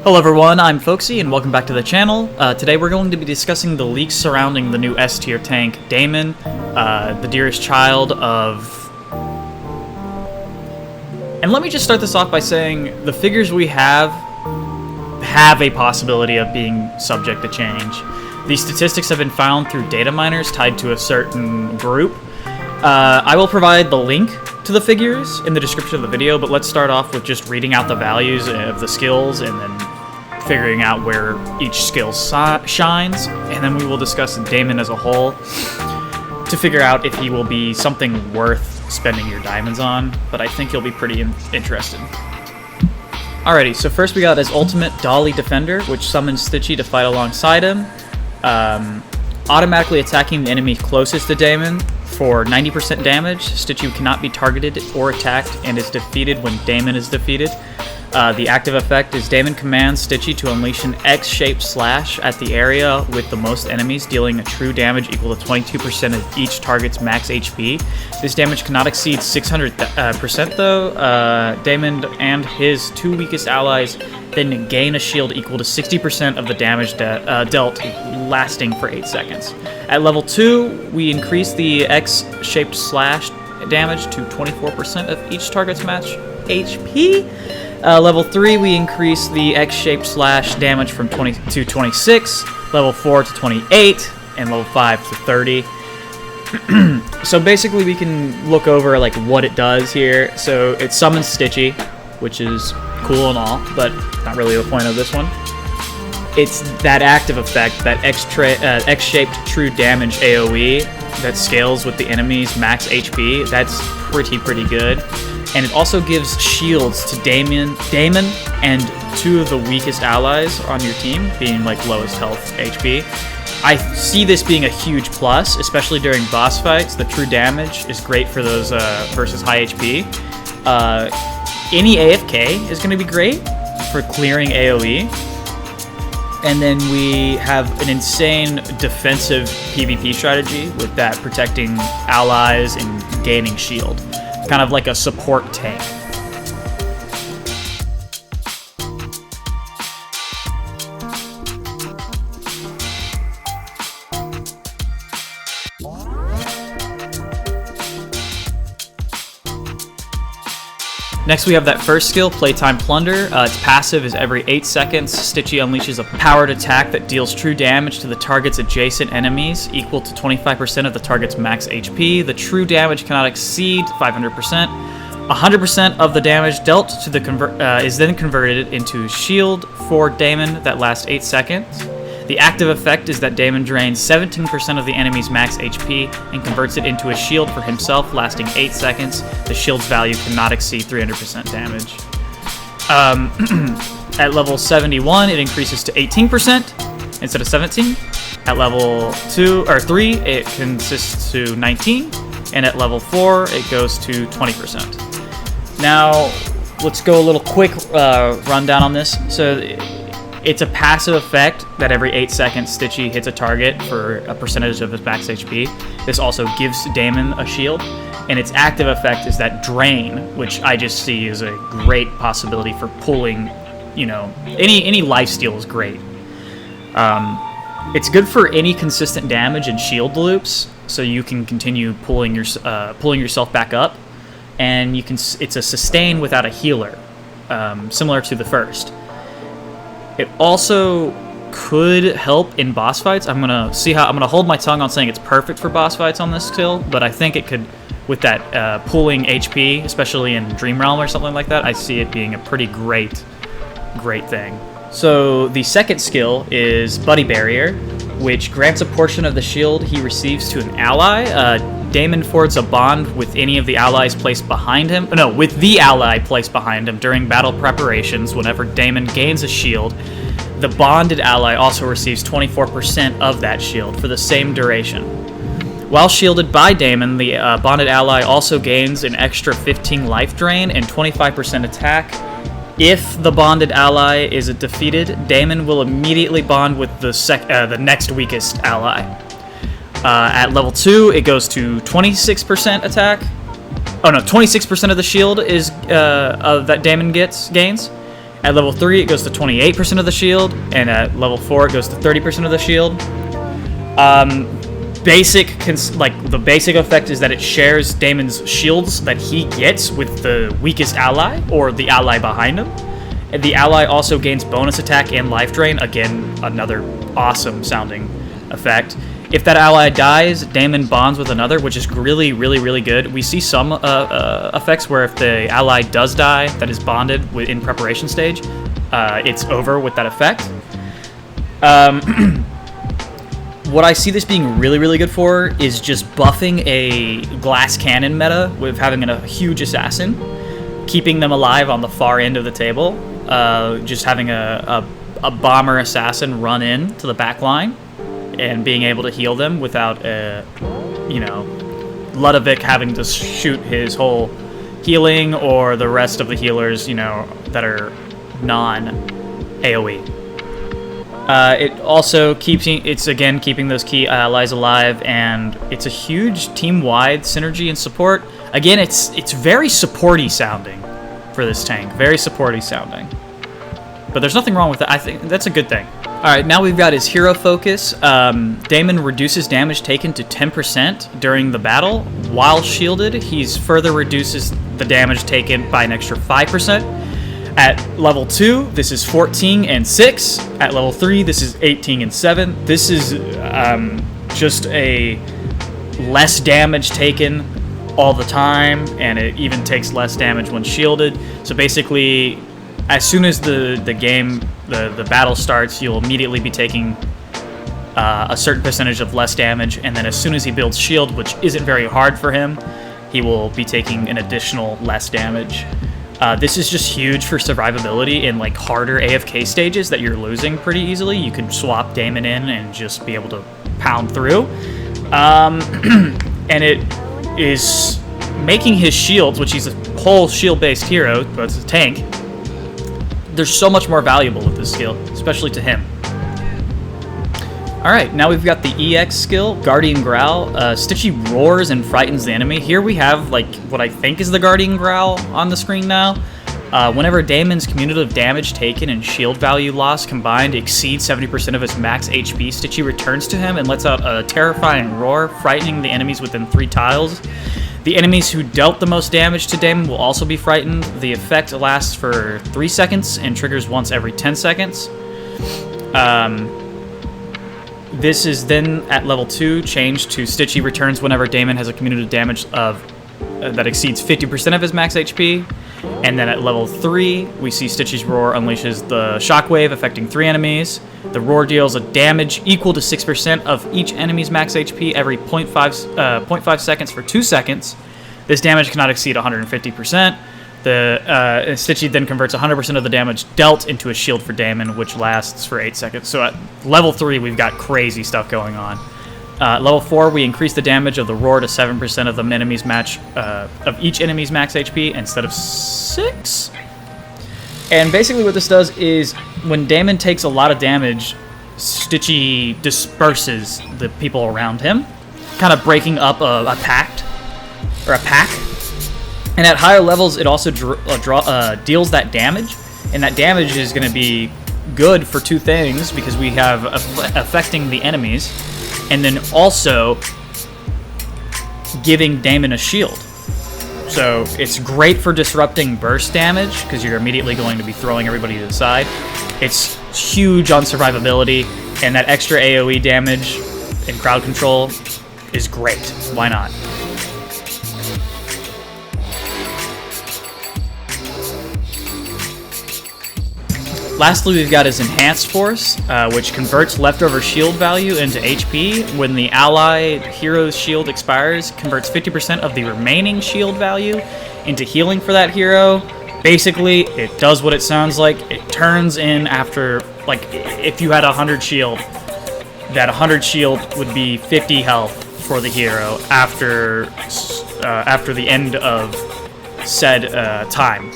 Hello everyone, I'm Fokse and welcome back to the channel. Today we're going to be discussing the leaks surrounding the new S tier tank, Daimon, the dearest child of... And let me just start this off by saying the figures we have a possibility of being subject to change. These statistics have been found through data miners tied to a certain group. I will provide the link to the figures in the description of the video, but let's start off with just reading out the values of the skills and then figuring out where each skill shines, and then we will discuss Daimon as a whole to figure out if he will be something worth spending your diamonds on, but I think you'll be pretty interested. Alrighty, so first we got his ultimate Dolly Defender, which summons Stitchy to fight alongside him, automatically attacking the enemy closest to Daimon for 90% damage. Stitchy cannot be targeted or attacked and is defeated when Daimon is defeated. The active effect is Daimon commands Stitchy to unleash an X-shaped slash at the area with the most enemies, dealing a true damage equal to 22% of each target's max HP. This damage cannot exceed 600% though. Daimon and his two weakest allies then gain a shield equal to 60% of the damage dealt, lasting for 8 seconds. At level 2, we increase the X-shaped slash damage to 24% of each target's max HP. Level 3, we increase the X-shaped slash damage from 20 to 26, level 4 to 28, and level 5 to 30. So basically we can look over like what it does here. So it summons Stitchy, which is cool and all, but not really the point of this one. It's that active effect, that X-shaped true damage AoE that scales with the enemy's max HP. That's pretty good. And it also gives shields to Daimon and two of the weakest allies on your team, being like lowest health HP. I see this being a huge plus, especially during boss fights. The true damage is great for those versus high HP. Any AFK is going to be great for clearing AoE. And then we have an insane defensive PvP strategy with that protecting allies and gaining shield. Kind of like a support tank. Next we have that first skill, Playtime Plunder. Its passive is every 8 seconds, Stitchy unleashes a powered attack that deals true damage to the target's adjacent enemies, equal to 25% of the target's max HP. The true damage cannot exceed 500%. 100% of the damage dealt to the is then converted into shield for Daimon that lasts 8 seconds. The active effect is that Daimon drains 17% of the enemy's max HP and converts it into a shield for himself, lasting 8 seconds. The shield's value cannot exceed 300% damage. At level 71, it increases to 18% instead of 17. At level 3, it consists to 19, and at level 4, it goes to 20%. Now, let's go a little quick rundown on this. So, it's a passive effect that every 8 seconds Stitchy hits a target for a percentage of his max HP. This also gives Daimon a shield. And its active effect is that drain, which I just see as a great possibility for pulling, you know, any lifesteal is great. It's good for any consistent damage and shield loops, so you can continue pulling yourself back up. And it's a sustain without a healer, similar to the first. It also could help in boss fights. I'm gonna hold my tongue on saying it's perfect for boss fights on this skill, but I think it could, with that pulling HP, especially in Dream Realm or something like that, I see it being a pretty great thing. So the second skill is Buddy Barrier, which grants a portion of the shield he receives to an ally. Daimon forges a bond with any of the allies placed behind him. No, with the ally placed behind him during battle preparations. Whenever Daimon gains a shield, the bonded ally also receives 24% of that shield for the same duration. While shielded by Daimon, the bonded ally also gains an extra 15 life drain and 25% attack. If the bonded ally is defeated, Daimon will immediately bond with the next weakest ally. At level 2, it goes to 26% attack. Oh no, 26% of the shield is that Daimon gains, At level 3, it goes to 28% of the shield, and at level 4, it goes to 30% of the shield. The basic effect is that it shares Daimon's shields that he gets with the weakest ally, or the ally behind him. And the ally also gains bonus attack and life drain. Again, another awesome sounding effect. If that ally dies, Daimon bonds with another, which is really, really, really good. We see some effects where if the ally does die that is bonded in preparation stage, it's over with that effect. What I see this being really, really good for is just buffing a glass cannon meta with having a huge assassin, keeping them alive on the far end of the table, just having a bomber assassin run in to the back line and being able to heal them without, Ludovic having to shoot his whole healing or the rest of the healers, that are non-AoE. It also keeping those key allies alive, and it's a huge team-wide synergy and support. Again, it's very supporty sounding for this tank, very supporty sounding. But there's nothing wrong with that. I think that's a good thing. All right, now we've got his hero focus. Daimon reduces damage taken to 10% during the battle while shielded. He's further reduces the damage taken by an extra 5%. At level 2, this is 14 and 6. At level 3, this is 18 and 7. This is just a less damage taken all the time, and it even takes less damage when shielded. So basically, as soon as the battle starts, you'll immediately be taking a certain percentage of less damage, and then as soon as he builds shield, which isn't very hard for him, he will be taking an additional less damage. This is just huge for survivability in like harder AFK stages that you're losing pretty easily. You can swap Daimon in and just be able to pound through. And it is making his shields, which he's a whole shield-based hero, but it's a tank, they're so much more valuable with this skill, especially to him. Alright, now we've got the EX skill, Guardian Growl. Stitchy roars and frightens the enemy. Here we have like what I think is the Guardian Growl on the screen now. Whenever Daimon's cumulative damage taken and shield value loss combined exceeds 70% of his max HP, Stitchy returns to him and lets out a terrifying roar, frightening the enemies within 3 tiles. The enemies who dealt the most damage to Daimon will also be frightened. The effect lasts for 3 seconds and triggers once every 10 seconds. This is then, at level 2, changed to Stitchy returns whenever Daimon has a cumulative damage that exceeds 50% of his max HP. And then at level 3, we see Stitchy's Roar unleashes the Shockwave, affecting 3 enemies. The Roar deals a damage equal to 6% of each enemy's max HP every 0.5 seconds for 2 seconds. This damage cannot exceed 150%. Stitchy then converts 100% of the damage dealt into a shield for Daimon, which lasts for 8 seconds. So at level 3, we've got crazy stuff going on. Level 4, we increase the damage of the Roar to 7% of the enemy's of each enemy's max HP instead of 6. And basically what this does is when Daimon takes a lot of damage, Stitchy disperses the people around him, kind of breaking up a pack. And at higher levels, it also deals that damage, and that damage is going to be good for 2 things, because we have affecting the enemies, and then also giving Daimon a shield. So it's great for disrupting burst damage, because you're immediately going to be throwing everybody to the side. It's huge on survivability, and that extra AoE damage and crowd control is great. Why not? Lastly, we've got his Enhanced Force, which converts leftover shield value into HP. When the ally hero's shield expires, converts 50% of the remaining shield value into healing for that hero. Basically, it does what it sounds like. It turns in after, like, if you had 100 shield, that 100 shield would be 50 health for the hero after the end of said time.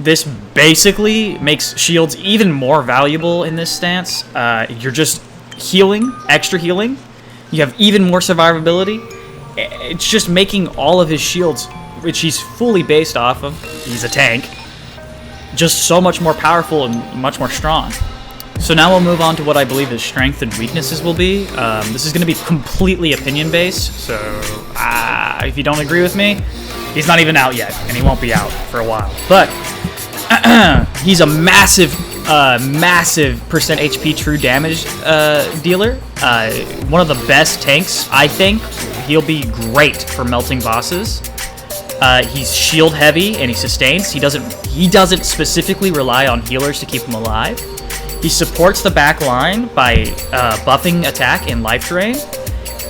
This basically makes shields even more valuable in this stance. You're just healing, extra healing. You have even more survivability. It's just making all of his shields, which he's fully based off of, he's a tank, just so much more powerful and much more strong. So now we'll move on to what I believe his strength and weaknesses will be. This is going to be completely opinion-based, so if you don't agree with me, he's not even out yet, and he won't be out for a while. But he's a massive percent HP true damage dealer. One of the best tanks, I think. He'll be great for melting bosses. He's shield heavy and he sustains. He doesn't specifically rely on healers to keep him alive. He supports the back line by buffing attack and life drain.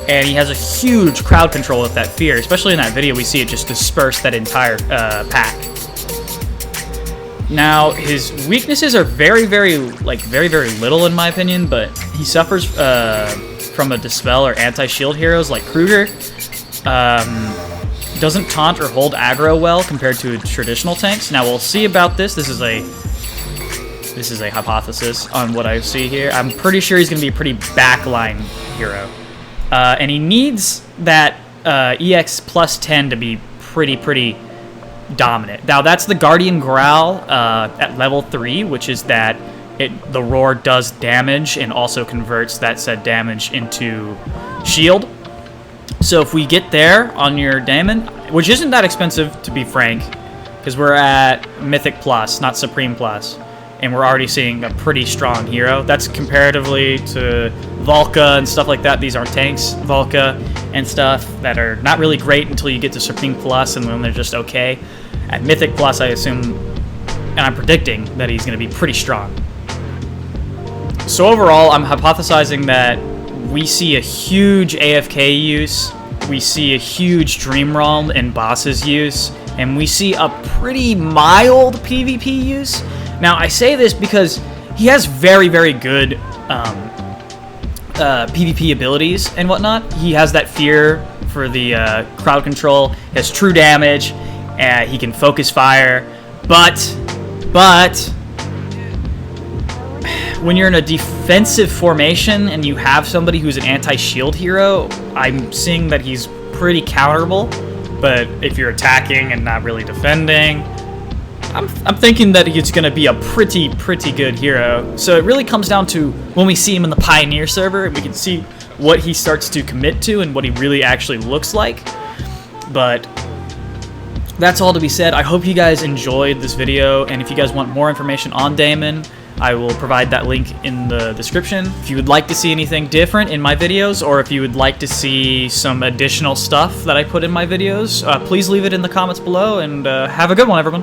And he has a huge crowd control with that fear. Especially in that video, we see it just disperse that entire pack. Now, his weaknesses are very, very little in my opinion, but he suffers from a dispel or anti-shield heroes like Kruger. Doesn't taunt or hold aggro well compared to traditional tanks. Now, we'll see about this. This is a hypothesis on what I see here. I'm pretty sure he's going to be a pretty backline hero. And he needs that EX plus 10 to be pretty dominant. Now, that's the Guardian Growl at level 3, which is that the roar does damage and also converts that said damage into shield. So if we get there on your Daimon, which isn't that expensive to be frank, because we're at Mythic Plus, not Supreme Plus, and we're already seeing a pretty strong hero. That's comparatively to Volca and stuff like that. These aren't tanks, Volca and stuff, that are not really great until you get to Supreme Plus, and then they're just okay. At Mythic Plus, I assume, and I'm predicting, that he's going to be pretty strong. So overall, I'm hypothesizing that we see a huge AFK use, we see a huge Dream Realm and bosses use, and we see a pretty mild PvP use. Now, I say this because he has very, very good PvP abilities and whatnot. He has that fear for the crowd control, he has true damage, he can focus fire, but when you're in a defensive formation and you have somebody who's an anti-shield hero, I'm seeing that he's pretty counterable. But if you're attacking and not really defending, I'm thinking that he's going to be a pretty good hero. So it really comes down to when we see him in the Pioneer server, and we can see what he starts to commit to and what he really actually looks like. But that's all to be said. I hope you guys enjoyed this video, and if you guys want more information on Daimon, I will provide that link in the description. If you would like to see anything different in my videos, or if you would like to see some additional stuff that I put in my videos, please leave it in the comments below, and have a good one, everyone.